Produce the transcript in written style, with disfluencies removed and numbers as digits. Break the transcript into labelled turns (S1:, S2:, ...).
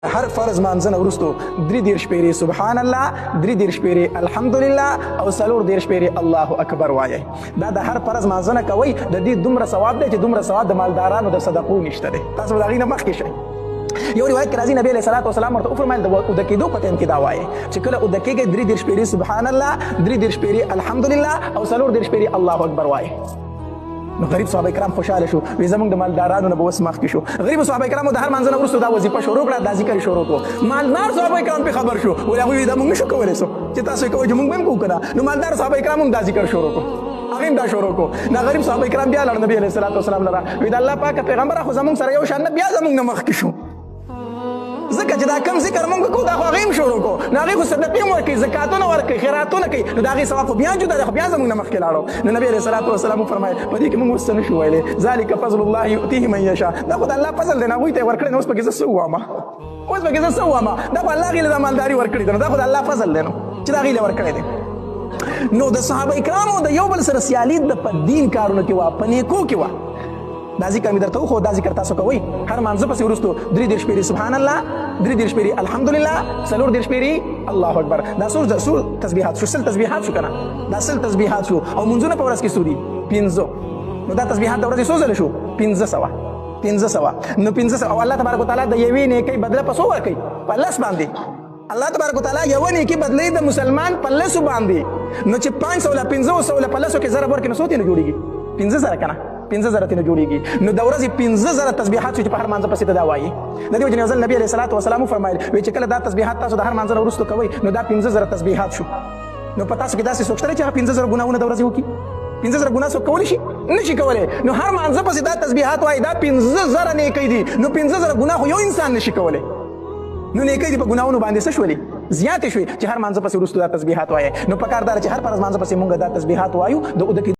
S1: هر فرض مانځنه وروستو 33 پیرې سبحان الله 33 پیرې الحمدلله او 34 پیرې الله اکبر وایي. دا د هر فرض مانځنه کوي د دې دومره ثواب دی چې دومره ثواب د مالدارانو د صدقو نشته دی. تاسو د هغې نه مخکې شئ. یو روایت کې راځي نبی علیه الصلاة والسلام ورته وفرمایل د اوده کېدو په ټایم کې دا وایي چې کله اوده کېږئ 33 پیرې سبحان الله 33 پیرې الحمدلله او 34 پیرې الله اکبر وایي. نو غریب صحابه کرام خوشاله شو وی زمونږ د مالدارانو نه به اوس مخکې شو. غریب صحابه کرامو د هر مانځنه وروسته دا وظیفه شروع کړه دا ذکر شروع کړو. مالدار صحابه کرام پې خبر شو ویل هغوی دا موږ نشو کولی سو چې تاسو یې کوئ چې موږ به هم کوو که نه. نو مالدار صحابه کرام هم دا ذکر شروع کړو هغې هم دا شروع کړو. دا غریب صحابه کرام بیا لاړ نبي علیه الصلاة والسلام لره وی د الله پاکه پیغمبره خو زمونږ سره یو شان نه بیا زمونږ نه مخکې شو ځکه چې دا کم ذکر مونږ کوو دا خو هغې هم شروع کړو. نو هغې خو صدقې هم ورکوي زکاتونه ورکوي خیراتونه کوي نو د هغې ثواب خو بیا جدا دی خو بیا زمونږ نه مخکې لاړو. نو نبي علیه الصلاة والسلام وفرمایل په دې کې مونږ اوس څه نشو ویلی ذلک فضل الله یؤتیه من یشاء. دا خو د الله فضل دی نو هغوی ته یې ورکړی نو اوس پکې زه څه ووامه اوس پکې زه څه ووامه دا خو الله هغې له دا مالداري ورکړې ده نو دا خو د الله فضل دی نو چې دا هغې له ورکړی دی. نو د صحابه کرامو د یو بل سره سیالي د په دین کارونو کې وه په نیکو کې وه. دا ذکر مې درته وښود دا ذکر تاسو کوئ هر مانځه پسې وروستو 33 پیرې سبحان الله 33 پیرې الحمدلله 34 پیرې الله اکبر. دا څو تسبیحات شو 100 تسبیحات شو که نه دا 100 تسبیحات شو او منځونه په ورځ کې څو دي 500. نو دا تسبیحات د ورځې څو ځله شو 500 نو 500 او الله تبارک وتعالی د یوې نیکۍ بدله په څو ورکوي په 10 باندې. الله تبارک وتعالی یو نیکي بدلوي د مسلمان په 10 باندې. نو چې 500 له 500 په 10 کې ضرب ورکړي نو څو ترې نه جوړېږي 5,000 که نه 5,000 ترې نه جوړېږي. نو د ورځې 5,000 تسبیحات شو چې په هر مانځه پسې ته دا وایي. د دې وجې نه یو ځل نبي علیه الصلاة والسلام وفرمایل وایي چې کله دا تسبیحات تاسو د هر مانځه نه وروستو کوئ نو دا 5,000 تسبیحات شو. نو په تاسو کې داسې څوک شته چې هغه 5,000 ګناهونه د ورځې وکړي 5,000 ګناه څوک کولی شي نشي کولی. نو هر مانځه پسې دا تسبیحات وایي دا 5,000 نیکۍ دي نو 5,000 ګناه خو یو انسان نشي کولی. نو نیکۍ دي په ګناهونو باندې څه شولې زیاتې شوې چې هر مانځه پسې وروستو دا تسبیحات وایي. نو پکار دا چې هر فرض مانځه پسې مونږ دا تسبیحات وایو د